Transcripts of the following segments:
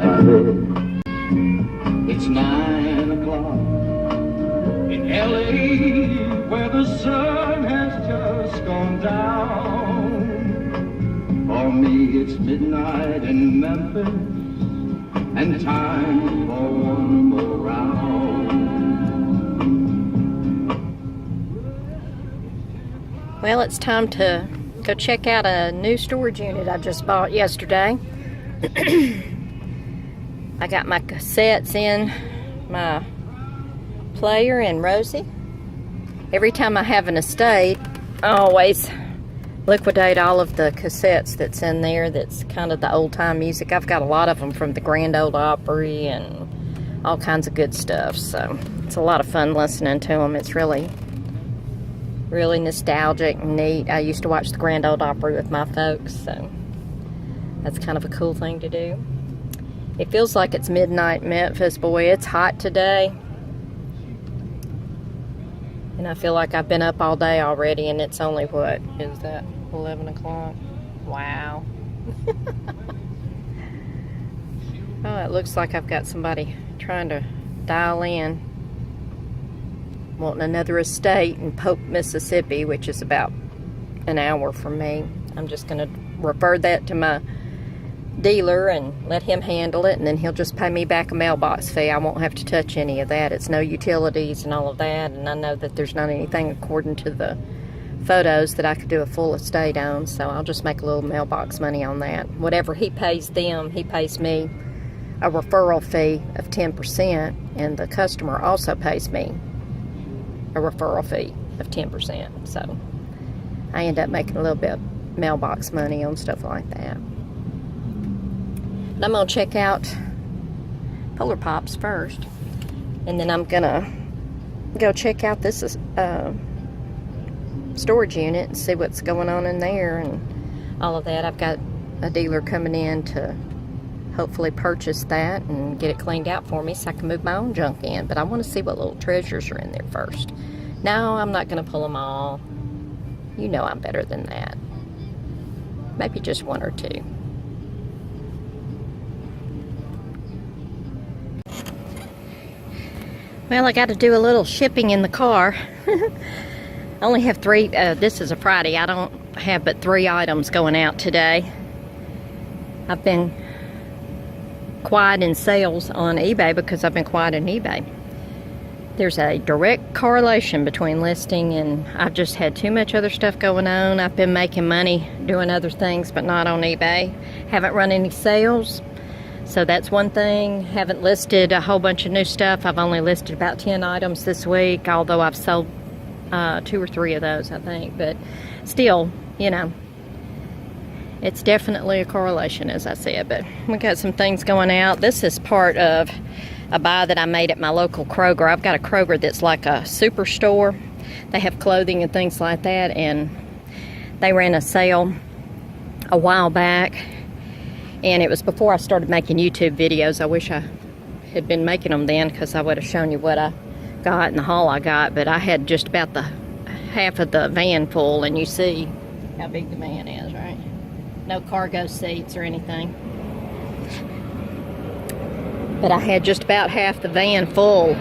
I said, it's 9 o'clock in L.A., where the sun has just gone down. For me it's midnight in Memphis, and time for one more round. Well, it's time to go check out a new storage unit I just bought yesterday. I got my cassettes in my player and Rosie. Every time I have an estate, I always liquidate all of the cassettes that's in there that's kind of the old-time music. I've got a lot of them from the Grand Ole Opry and all kinds of good stuff, so it's a lot of fun listening to them. It's really nostalgic and neat. I used to watch the Grand Ole Opry with my folks, so that's kind of a cool thing to do. It feels like it's midnight in Memphis. Boy, it's hot today. And I feel like I've been up all day already, and it's only, what is that, 11 o'clock? Wow. Oh, it looks like I've got somebody trying to dial in, wanting another estate in Pope, Mississippi, which is about an hour from me. I'm just going to refer that to my dealer and let him handle it, and then he'll just pay me back a mailbox fee. I won't have to touch any of that. It's no utilities and all of that, and I know that there's not anything according to the photos that I could do a full estate on, so I'll just make a little mailbox money on that. Whatever he pays them, he pays me a referral fee of 10%, and the customer also pays me a referral fee of 10%, so I end up making a little bit of mailbox money on stuff like that. But I'm going to check out Polar Pops first, and then I'm going to go check out this storage unit and see what's going on in there and all of that. I've got a dealer coming in to hopefully purchase that and get it cleaned out for me so I can move my own junk in, but I want to see what little treasures are in there first. No, I'm not going to pull them all. You know I'm better than that. Maybe just one or two. Well, I got to do a little shipping in the car. I only have 3, this is a Friday. I don't have but 3 items going out today. I've been quiet in sales on eBay because I've been quiet on eBay. There's a direct correlation between listing, and I've just had too much other stuff going on. I've been making money doing other things, but not on eBay. Haven't run any sales. So that's one thing. Haven't listed a whole bunch of new stuff. I've only listed about 10 items this week, although I've sold 2 or 3 of those, I think. But still, you know, it's definitely a correlation, as I said. But we got some things going out. This is part of a buy that I made at my local Kroger. I've got a Kroger that's like a superstore. They have clothing and things like that, and they ran a sale a while back. And it was before I started making YouTube videos. I wish I had been making them then, because I would have shown you what I got and the haul I got. But I had just about the half of the van full, and you see how big the van is, right? No cargo seats or anything. But I had just about half the van full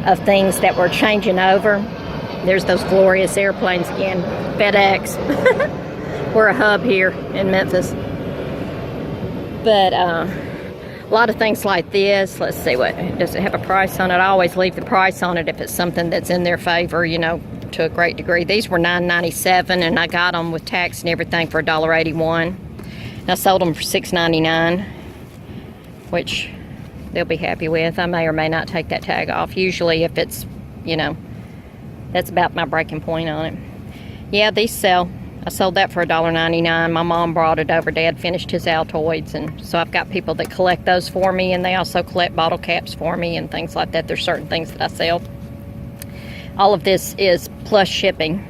of things that were changing over. There's those glorious airplanes again. FedEx. We're a hub here in Memphis. But a lot of things like this. Let's see, what does it have a price on it? I always leave the price on it if it's something that's in their favor, you know, to a great degree. These were $9.97, and I got them with tax and everything for $1.81. And I sold them for $6.99, which they'll be happy with. I may or may not take that tag off. Usually, if it's, you know, that's about my breaking point on it. Yeah, these sell. I sold that for $1.99. My mom brought it over. Dad finished his Altoids, and so I've got people that collect those for me, and they also collect bottle caps for me and things like that. There's certain things that I sell. All of this is plus shipping,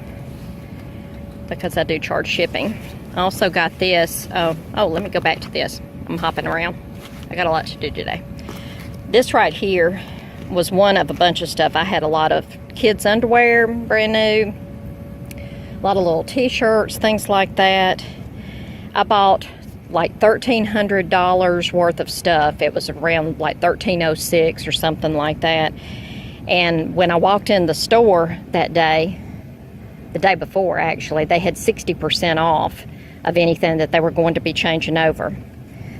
because I do charge shipping. I also got this. Oh, let me go back to this. I'm hopping around. I got a lot to do today. This right here was one of a bunch of stuff. I had a lot of kids' underwear, brand new. A lot of little t-shirts, things like that. I bought like $1,300 worth of stuff. It was around like $1,306 or something like that. And when I walked in the store that day, the day before actually, they had 60% off of anything that they were going to be changing over.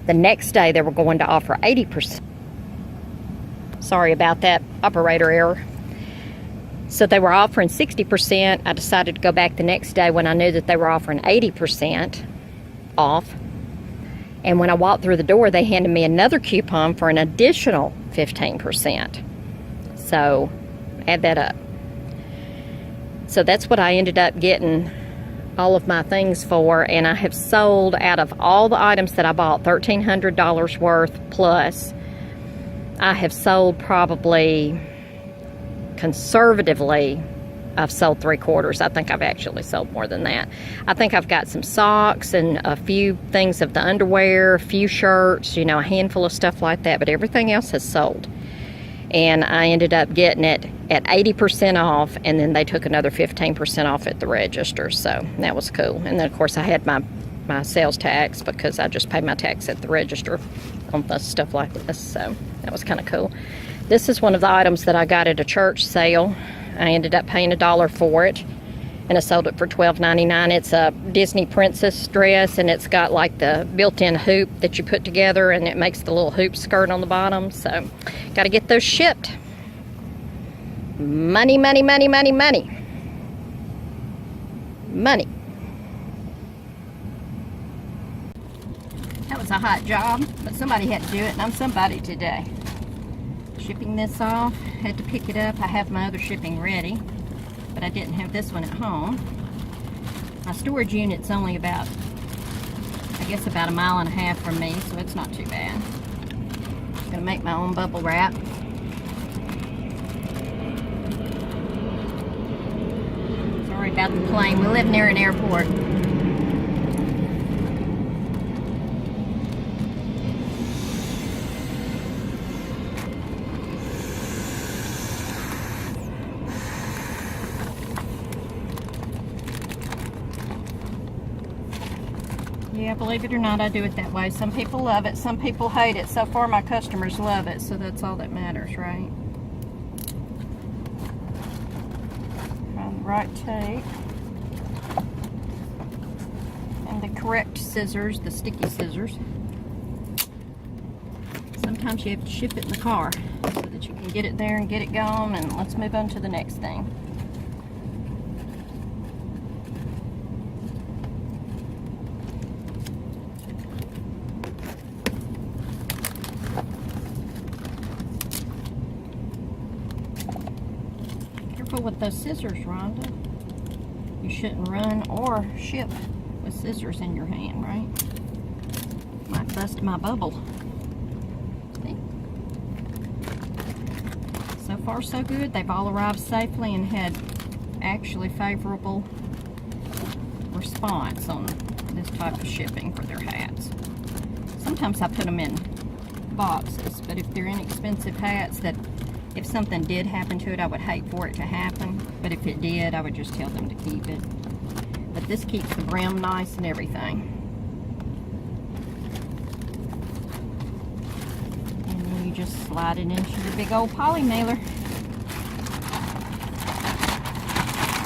The next day they were going to offer 80%. Sorry about that, operator error. So they were offering 60%. I decided to go back the next day when I knew that they were offering 80% off. And when I walked through the door, they handed me another coupon for an additional 15%. So add that up. So that's what I ended up getting all of my things for, and I have sold, out of all the items that I bought, $1,300 worth plus, I have sold probably, conservatively, I've sold 3/4. I think I've actually sold more than that. I think I've got some socks and a few things of the underwear, a few shirts, you know, a handful of stuff like that, but everything else has sold. And I ended up getting it at 80% off, and then they took another 15% off at the register, so that was cool. And then of course I had my sales tax, because I just pay my tax at the register on the stuff like this, so that was kind of cool. This is one of the items that I got at a church sale. I ended up paying $1 for it, and I sold it for $12.99. It's a Disney princess dress, and it's got like the built-in hoop that you put together, and it makes the little hoop skirt on the bottom. So got to get those shipped. Money, money, money, money, money. Money. That was a hot job, but somebody had to do it, and I'm somebody today. Shipping this off, had to pick it up. I have my other shipping ready, but I didn't have this one at home. My storage unit's only about, I guess about 1.5 miles from me, so it's not too bad. I'm gonna make my own bubble wrap. Sorry about the plane. We live near an airport. Yeah, believe it or not, I do it that way. Some people love it, some people hate it. So far, my customers love it, so that's all that matters, right? Find the right tape. And the correct scissors, the sticky scissors. Sometimes you have to ship it in the car so that you can get it there and get it gone, and let's move on to the next thing. With those scissors, Rhonda. You shouldn't run or ship with scissors in your hand, right? Might bust my bubble. See? So far, so good. They've all arrived safely and had actually favorable response on this type of shipping for their hats. Sometimes I put them in boxes, but if they're inexpensive hats that if something did happen to it, I would hate for it to happen. But if it did, I would just tell them to keep it. But this keeps the brim nice and everything. And then you just slide it into your big old poly mailer.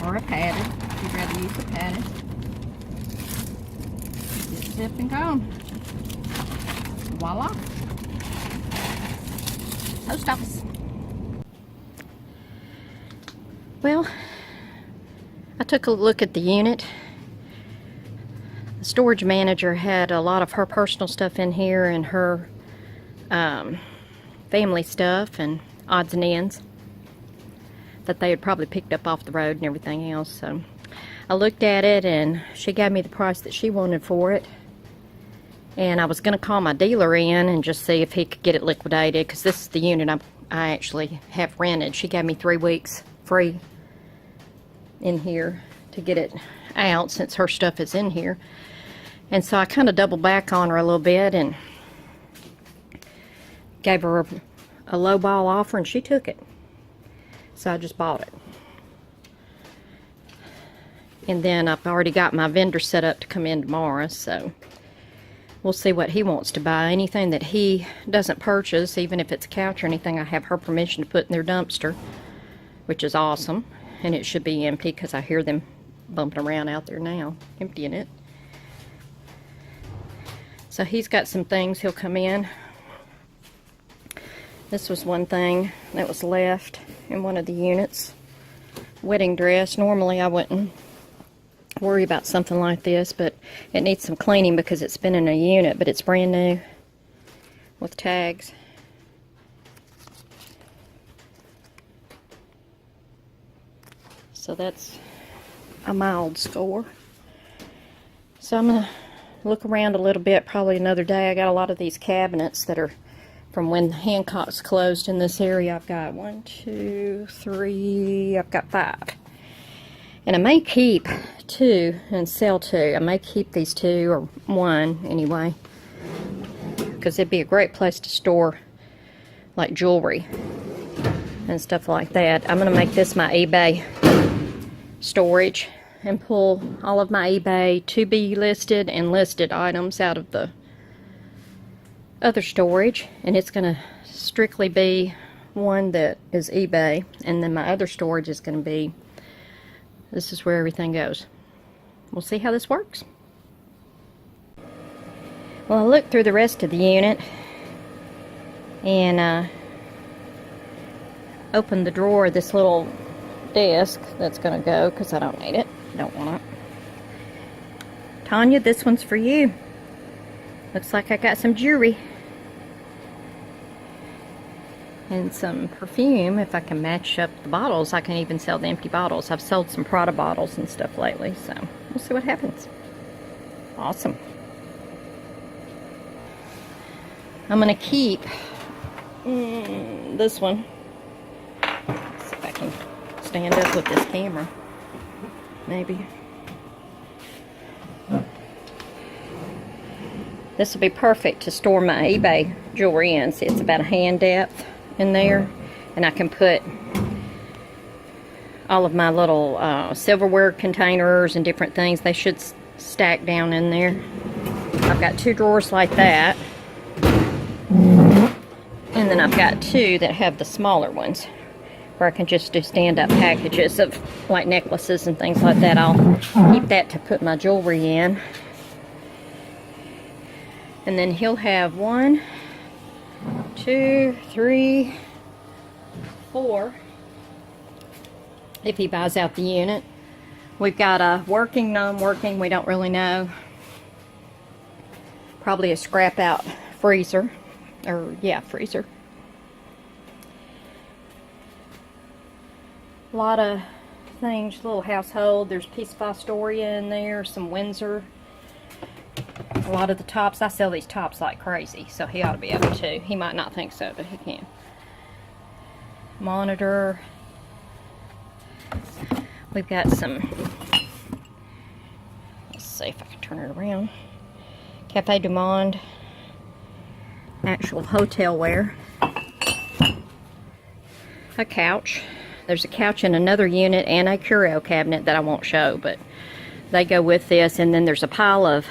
Or a padded, if you'd rather use a padded. Zip, zip, and go. Voila. Post office. Well, I took a look at the unit. The storage manager had a lot of her personal stuff in here and her family stuff and odds and ends that they had probably picked up off the road and everything else. So I looked at it, and she gave me the price that she wanted for it. And I was going to call my dealer in and just see if he could get it liquidated, because this is the unit I actually have rented. She gave me 3 weeks free in here to get it out, since her stuff is in here. And so I kind of doubled back on her a little bit and gave her a low ball offer, and she took it. So I just bought it. And then I've already got my vendor set up to come in tomorrow, so we'll see what he wants to buy. Anything that he doesn't purchase, even if it's a couch or anything, I have her permission to put in their dumpster, which is awesome. And it should be empty because I hear them bumping around out there now, emptying it. So he's got some things he'll come in. This was one thing that was left in one of the units. Wedding dress. Normally I wouldn't worry about something like this, but it needs some cleaning because it's been in a unit, but it's brand new with tags. So that's a mild score. So I'm gonna look around a little bit probably another day. I got a lot of these cabinets that are from when Hancock's closed in this area. I've got 1, 2, 3, I've got 5. And I may keep 2 and sell 2. I may keep these 2, or 1 anyway, because it'd be a great place to store like jewelry and stuff like that. I'm going to make this my eBay storage and pull all of my eBay to be listed and listed items out of the other storage, and it's going to strictly be one that is eBay, and then my other storage is going to be, this is where everything goes. We'll see how this works. Well, I looked through the rest of the unit and opened the drawer of this little desk that's going to go because I don't need it. Don't want it. Tanya, this one's for you. Looks like I got some jewelry and some perfume. If I can match up the bottles, I can even sell the empty bottles. I've sold some Prada bottles and stuff lately, so we'll see what happens. Awesome. I'm going to keep this one. Let's see if I can stand up with this camera. Maybe. This will be perfect to store my eBay jewelry in. See, it's about a hand depth in there. And I can put all of my little silverware containers and different things. They should stack down in there. I've got 2 drawers like that. And then I've got 2 that have the smaller ones, where I can just do stand-up packages of like necklaces and things like that. I'll keep that to put my jewelry in. And then he'll have 1, 2, 3, 4, if he buys out the unit. We've got a working, non-working, we don't really know. Probably a scrap out freezer, or yeah, freezer. A lot of things, little household. There's Piece of Astoria in there, some Windsor. A lot of the tops. I sell these tops like crazy, so he ought to be able to. He might not think so, but he can. Monitor. We've got some, let's see if I can turn it around. Cafe du Monde. Actual hotel wear. A couch. There's a couch in another unit and a curio cabinet that I won't show, but they go with this. And then there's a pile of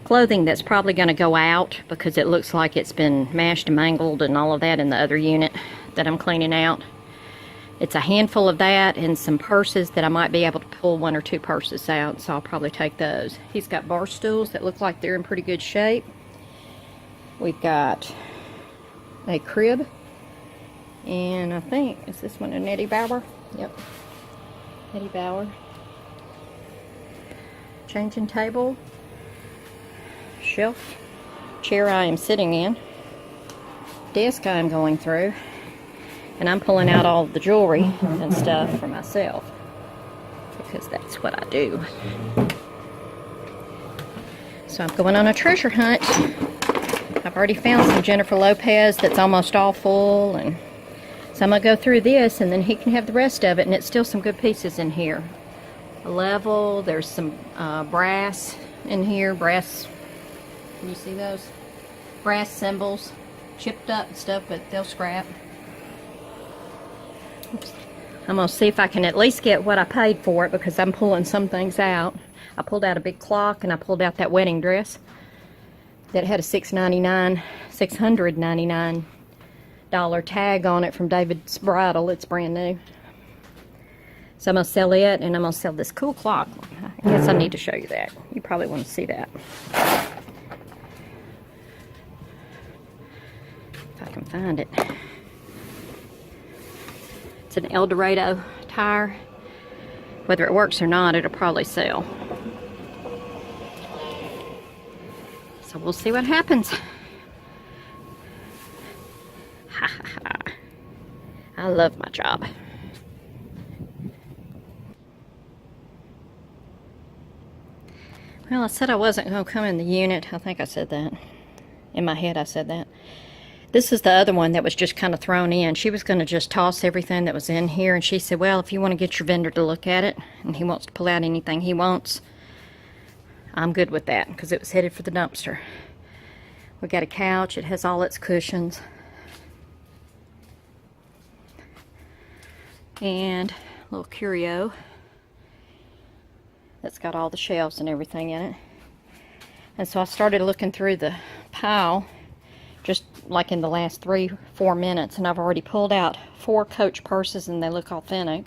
clothing that's probably going to go out because it looks like it's been mashed and mangled and all of that in the other unit that I'm cleaning out. It's a handful of that and some purses that I might be able to pull 1 or 2 purses out, so I'll probably take those. He's got bar stools that look like they're in pretty good shape. We've got a crib. And I think, is this one an Eddie Bauer? Yep. Eddie Bauer. Changing table. Shelf. Chair I am sitting in. Desk I am going through. And I'm pulling out all the jewelry and stuff for myself, because that's what I do. So I'm going on a treasure hunt. I've already found some Jennifer Lopez that's almost all full, and so I'm going to go through this, and then he can have the rest of it, and it's still some good pieces in here. A level, there's some brass in here, brass, can you see those? Brass cymbals, chipped up and stuff, but they'll scrap. Oops. I'm going to see if I can at least get what I paid for it, because I'm pulling some things out. I pulled out a big clock, and I pulled out that wedding dress. that had a $699 tag on it from David's Bridal. It's brand new. So I'm going to sell it, and I'm going to sell this cool clock. I guess I need to show you that. You probably want to see that. If I can find it. It's an El Dorado tire. Whether it works or not, it'll probably sell. So we'll see what happens. Ha ha ha. I love my job. Well, I said I wasn't going to come in the unit. I think I said that. In my head, I said that. This is the other one that was just kind of thrown in. She was going to just toss everything that was in here. And she said, well, if you want to get your vendor to look at it, and he wants to pull out anything he wants, I'm good with that, because it was headed for the dumpster. We got a couch. It has all its cushions. And a little curio that's got all the shelves and everything in it. And so I started looking through the pile just like in the last 3-4 minutes, and I've already pulled out 4 Coach purses, and they look authentic.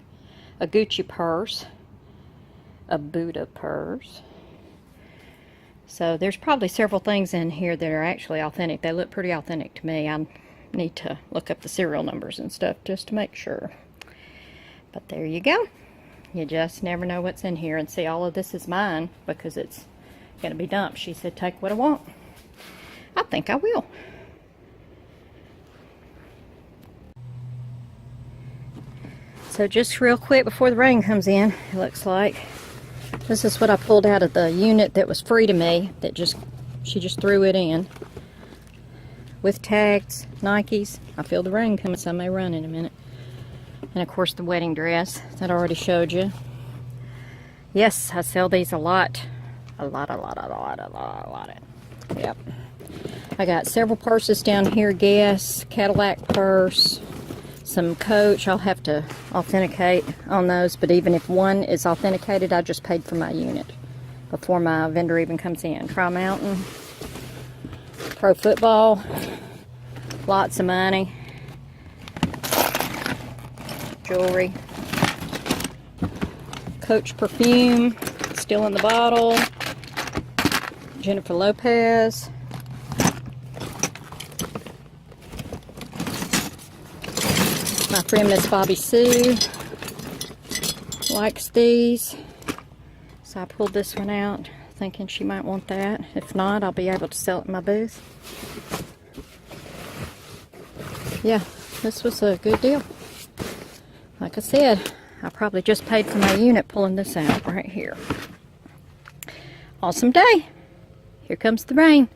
A Gucci purse, a Buddha purse. So there's probably several things in here that are actually authentic. They look pretty authentic to me. I need to look up the serial numbers and stuff just to make sure. But there you go. You just never know what's in here. And see, all of this is mine because it's going to be dumped. She said, take what I want. I think I will. So just real quick before the rain comes in, it looks like. This is what I pulled out of the unit that was free to me. That she just threw it in. With tags, Nikes. I feel the rain coming, so I may run in a minute. And of course the wedding dress that I already showed you. Yes, I sell these a lot. A lot. Yep. I got several purses down here. Guess, Cadillac purse, some Coach. I'll have to authenticate on those, but even if one is authenticated, I just paid for my unit before my vendor even comes in. Tri-Mountain, Pro Football, lots of money. Jewelry, Coach perfume, still in the bottle, Jennifer Lopez, my friend Miss Bobby Sue likes these, so I pulled this one out thinking she might want that. If not, I'll be able to sell it in my booth. Yeah, this was a good deal. Like I said, I probably just paid for my unit pulling this out right here. Awesome day. Here comes the rain.